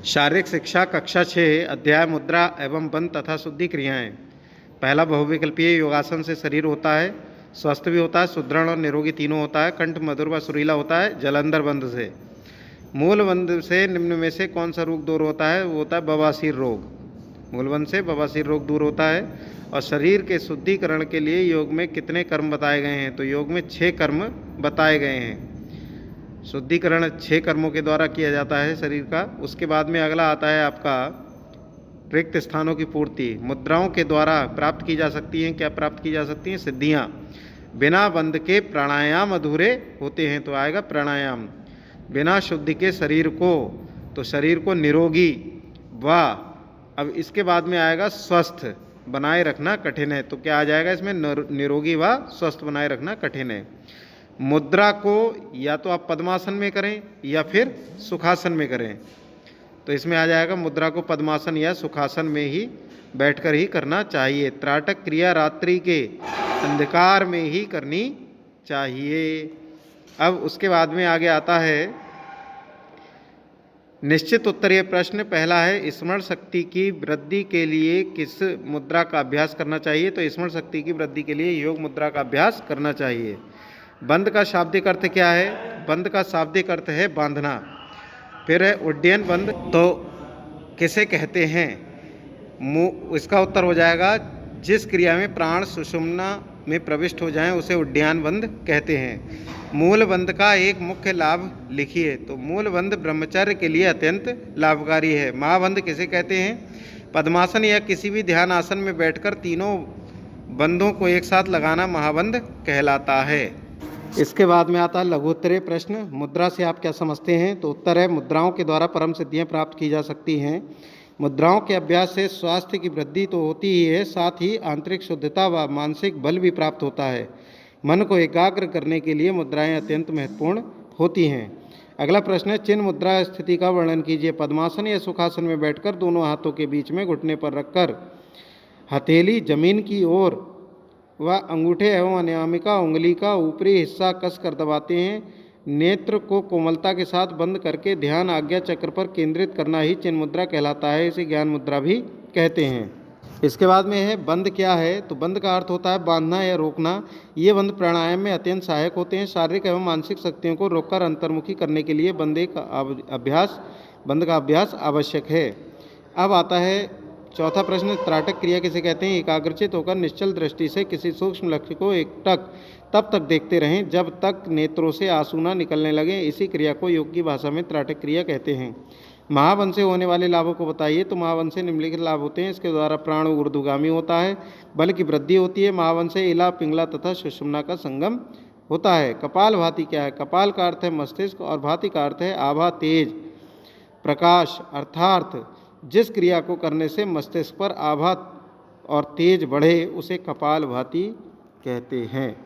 शारीरिक शिक्षा कक्षा 6 अध्याय मुद्रा एवं बंध तथा शुद्धि क्रियाएं। पहला बहुविकल्पीय योगासन से शरीर होता है, स्वस्थ भी होता है, सुदृढ़ और निरोगी तीनों होता है। कंठ मधुर व सुरीला होता है जलंधर बंध से। मूल बंध से निम्न में से कौन सा रोग दूर होता है? वो होता है बवासीर रोग। मूल बंध से बवासीर रोग दूर होता है। और शरीर के शुद्धिकरण के लिए योग में कितने कर्म बताए गए हैं? तो योग में 6 कर्म बताए गए हैं। शुद्धिकरण 6 कर्मों के द्वारा किया जाता है शरीर का। उसके बाद में अगला आता है आपका रिक्त स्थानों की पूर्ति। मुद्राओं के द्वारा प्राप्त की जा सकती हैं। क्या प्राप्त की जा सकती हैं? सिद्धियाँ। बिना बंध के प्राणायाम अधूरे होते हैं, तो आएगा प्राणायाम। बिना शुद्धि के शरीर को, तो शरीर को निरोगी व अब इसके बाद में आएगा स्वस्थ बनाए रखना कठिन है। तो क्या आ जाएगा इसमें? निरोगी व स्वस्थ बनाए रखना कठिन है। मुद्रा को या तो आप पद्मासन में करें या फिर सुखासन में करें, तो इसमें आ जाएगा मुद्रा को पद्मासन या सुखासन में ही बैठकर ही करना चाहिए। त्राटक क्रिया रात्रि के अंधकार में ही करनी चाहिए। अब उसके बाद में आगे आता है निश्चित उत्तरीय प्रश्न। पहला है स्मरण शक्ति की वृद्धि के लिए किस मुद्रा का अभ्यास करना चाहिए? तो स्मरण शक्ति की वृद्धि के लिए योग मुद्रा का अभ्यास करना चाहिए। बंध का शाब्दिक अर्थ क्या है? बंध का शाब्दिक अर्थ है बांधना। फिर है उड्डयन बंध, तो किसे कहते हैं? इसका उत्तर हो जाएगा जिस क्रिया में प्राण सुषुम्ना में प्रविष्ट हो जाएं उसे उड्डयन बंध कहते हैं। मूल बंध का एक मुख्य लाभ लिखिए। तो मूल बंध ब्रह्मचर्य के लिए अत्यंत लाभकारी है। महाबंध किसे कहते हैं? पद्मासन या किसी भी ध्यान आसन में बैठकर तीनों बंधों को एक साथ लगाना महाबंध कहलाता है। इसके बाद में आता है लघुत्तरीय प्रश्न। मुद्रा से आप क्या समझते हैं? तो उत्तर है मुद्राओं के द्वारा परम सिद्धियां प्राप्त की जा सकती हैं। मुद्राओं के अभ्यास से स्वास्थ्य की वृद्धि तो होती ही है, साथ ही आंतरिक शुद्धता व मानसिक बल भी प्राप्त होता है। मन को एकाग्र करने के लिए मुद्राएं अत्यंत महत्वपूर्ण होती हैं। अगला प्रश्न है चिन्ह मुद्रा स्थिति का वर्णन कीजिए। पद्मासन या सुखासन में बैठकर दोनों हाथों के बीच में घुटने पर रखकर हथेली जमीन की ओर व अंगूठे एवं अनामिका उंगली का ऊपरी हिस्सा कस कर दबाते हैं। नेत्र को कोमलता के साथ बंद करके ध्यान आज्ञा चक्र पर केंद्रित करना ही चिन्ह मुद्रा कहलाता है। इसे ज्ञान मुद्रा भी कहते हैं। इसके बाद में है बंध क्या है? तो बंध का अर्थ होता है बांधना या रोकना। ये बंध प्राणायाम में अत्यंत सहायक होते हैं। शारीरिक एवं मानसिक शक्तियों को रोककर अंतर्मुखी करने के लिए बंध का अभ्यास आवश्यक है। अब आता है चौथा प्रश्न। त्राटक क्रिया किसे कहते हैं? एकाग्रचित होकर निश्चल दृष्टि से किसी सूक्ष्म लक्ष्य को एकटक तब तक देखते रहें जब तक नेत्रों से आंसू न निकलने लगे। इसी क्रिया को योग की भाषा में त्राटक क्रिया कहते हैं। महाबंध से होने वाले लाभों को बताइए। तो महाबंध से निम्नलिखित लाभ होते हैं। इसके द्वारा प्राण ऊर्ध्वगामी होता है, बल की वृद्धि होती है। महाबंध से इला, पिंगला तथा सुषुम्ना का संगम होता है। कपाल भाति क्या है? कपाल का अर्थ है मस्तिष्क और भाति का अर्थ है आभा, तेज, प्रकाश। अर्थात जिस क्रिया को करने से मस्तिष्क पर आभा और तेज बढ़े उसे कपाल भाति कहते हैं।